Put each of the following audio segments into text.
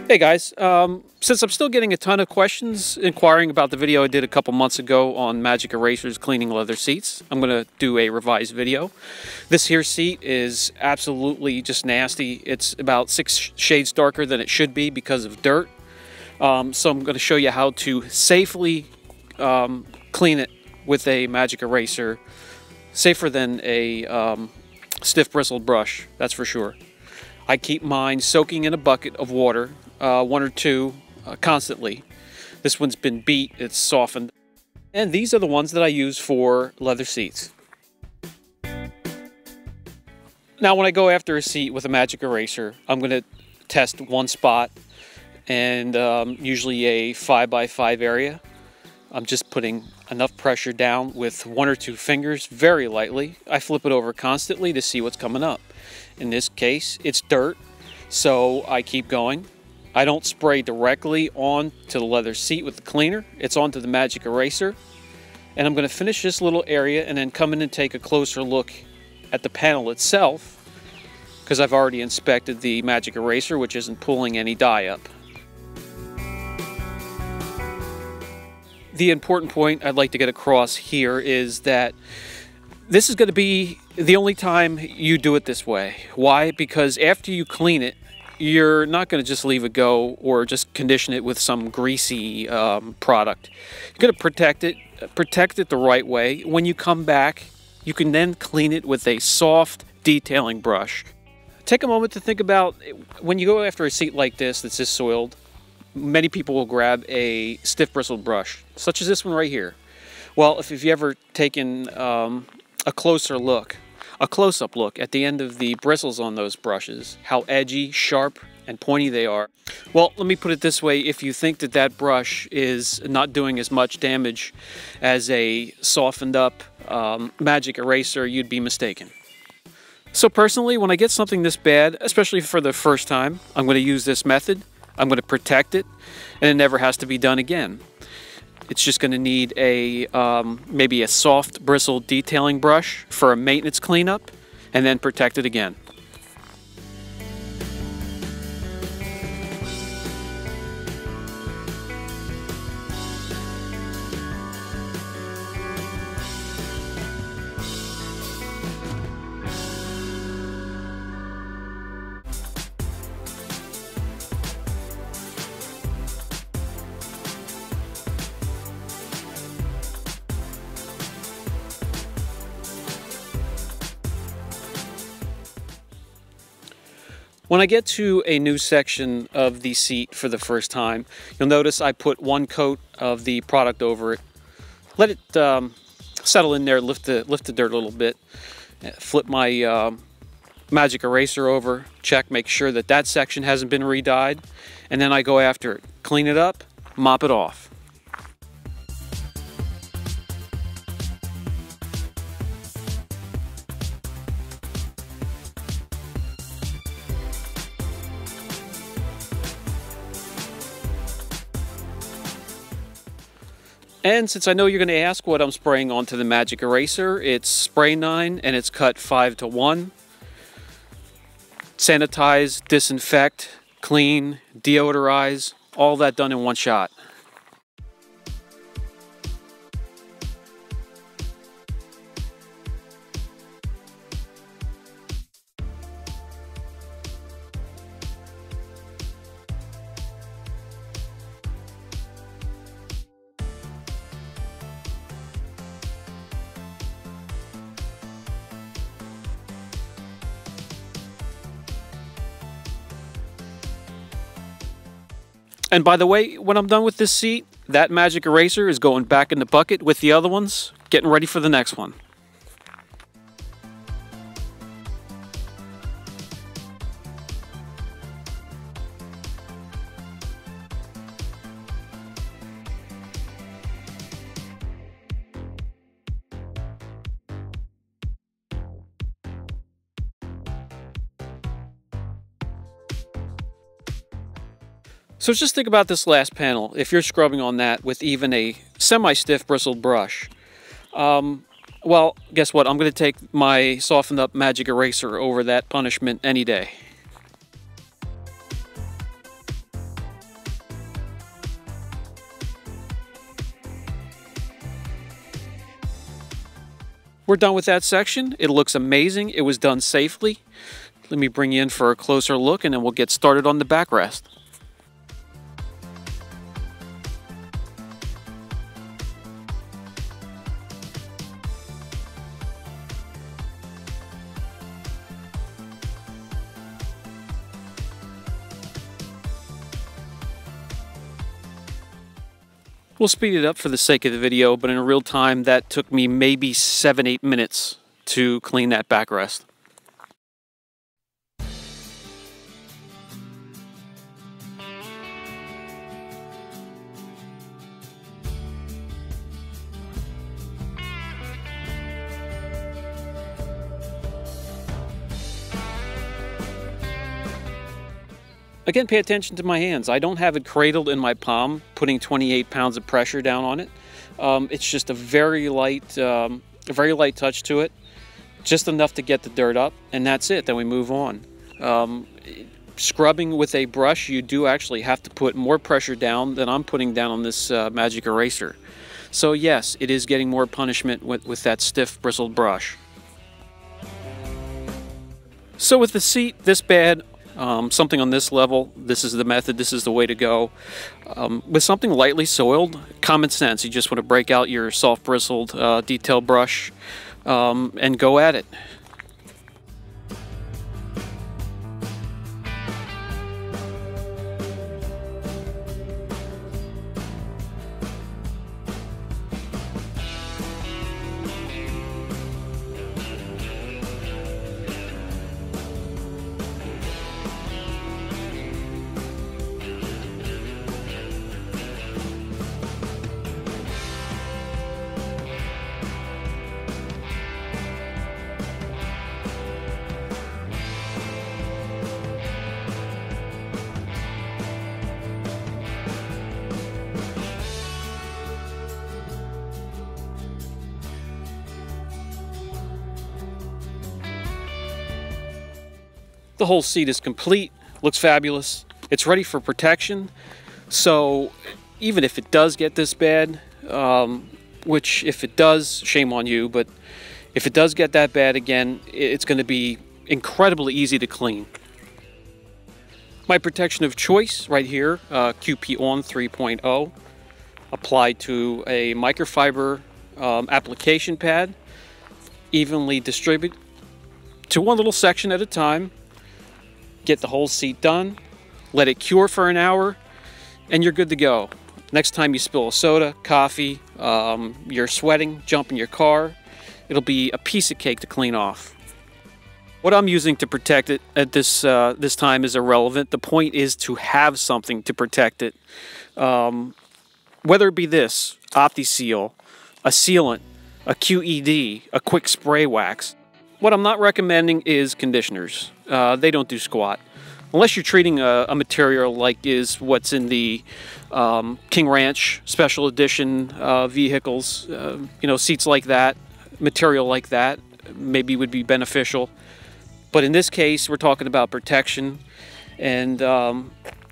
Hey guys, since I'm still getting a ton of questions inquiring about the video I did a couple months ago on magic erasers cleaning leather seats, I'm going to do a revised video. This here seat is absolutely just nasty. It's about 6 shades darker than it should be because of dirt. So I'm going to show you how to safely clean it with a magic eraser, safer than a stiff bristled brush, that's for sure. I keep mine soaking in a bucket of water, 1 or 2 constantly. This one's been beat, it's softened. And these are the ones that I use for leather seats. Now when I go after a seat with a magic eraser, I'm going to test one spot, and usually a 5x5 area. I'm just putting enough pressure down with 1 or 2 fingers very lightly. I flip it over constantly to see what's coming up. In this case, it's dirt, so I keep going. I don't spray directly onto the leather seat with the cleaner. It's onto the magic eraser. And I'm going to finish this little area and then come in and take a closer look at the panel itself, because I've already inspected the magic eraser, which isn't pulling any dye up. The important point I'd like to get across here is that this is going to be the only time you do it this way. Why? Because after you clean it, you're not going to just leave it go or just condition it with some greasy product. You're going to protect it the right way. When you come back, you can then clean it with a soft detailing brush. Take a moment to think about when you go after a seat like this that's just soiled. Many people will grab a stiff bristled brush, such as this one right here. Well, if you've ever taken a closer look, a close-up look at the end of the bristles on those brushes, how edgy, sharp, and pointy they are. Well, let me put it this way, if you think that that brush is not doing as much damage as a softened up magic eraser, you'd be mistaken. So personally, when I get something this bad, especially for the first time, I'm going to use this method. I'm going to protect it, and it never has to be done again. It's just going to need a maybe a soft bristled detailing brush for a maintenance cleanup, and then protect it again. When I get to a new section of the seat for the first time, you'll notice I put 1 coat of the product over it. Let it settle in there, lift the dirt a little bit. Flip my magic eraser over, check, make sure that that section hasn't been re-dyed, and then I go after it. Clean it up, mop it off. And since I know you're going to ask what I'm spraying onto the magic eraser, it's Spray 9 and it's cut 5:1. Sanitize, disinfect, clean, deodorize, all that done in one shot. And by the way, when I'm done with this seat, that magic eraser is going back in the bucket with the other ones, getting ready for the next one. So just think about this last panel. If you're scrubbing on that with even a semi-stiff bristled brush, well, guess what? I'm going to take my softened up magic eraser over that punishment any day. We're done with that section. It looks amazing. It was done safely. Let me bring you in for a closer look and then we'll get started on the backrest. We'll speed it up for the sake of the video, but in real time that took me maybe 7-8 minutes to clean that backrest. Again, pay attention to my hands. I don't have it cradled in my palm, putting 28 pounds of pressure down on it. It's just a very light touch to it, just enough to get the dirt up, and that's it. Then we move on. Scrubbing with a brush, you do actually have to put more pressure down than I'm putting down on this magic eraser. So yes, it is getting more punishment with that stiff bristled brush. So with the seat this bad, something on this level, this is the method, this is the way to go. With something lightly soiled, common sense, you just want to break out your soft bristled detail brush and go at it. The whole seat is complete, looks fabulous. It's ready for protection. So even if it does get this bad, which if it does, shame on you, but if it does get that bad again, it's going to be incredibly easy to clean. My protection of choice right here, QP On 3.0, applied to a microfiber application pad, evenly distribute to one little section at a time. Get the whole seat done, let it cure for an hour, and you're good to go. Next time you spill a soda, coffee, you're sweating, jump in your car, it'll be a piece of cake to clean off. What I'm using to protect it at this time is irrelevant. The point is to have something to protect it. Whether it be this, OptiSeal, a sealant, a QED, a quick spray wax. What I'm not recommending is conditioners. They don't do squat. Unless you're treating a material like is what's in the King Ranch Special Edition vehicles, you know, seats like that, material like that, maybe would be beneficial. But in this case, we're talking about protection and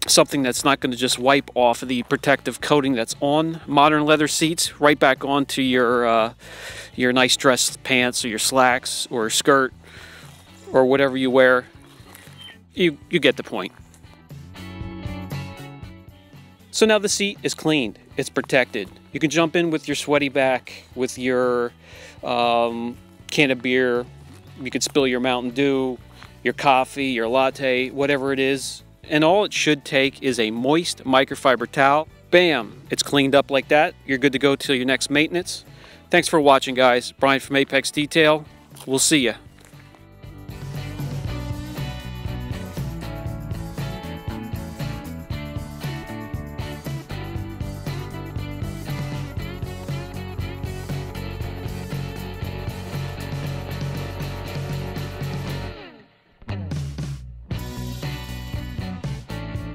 something that's not going to just wipe off of the protective coating that's on modern leather seats right back onto your nice dress pants or your slacks or skirt or whatever you wear. You get the point. So now the seat is cleaned. It's protected. You can jump in with your sweaty back, with your can of beer. You could spill your Mountain Dew, your coffee, your latte, whatever it is. And all it should take is a moist microfiber towel. Bam! It's cleaned up like that. You're good to go till your next maintenance. Thanks for watching, guys. Brian from Apex Detail. We'll see ya.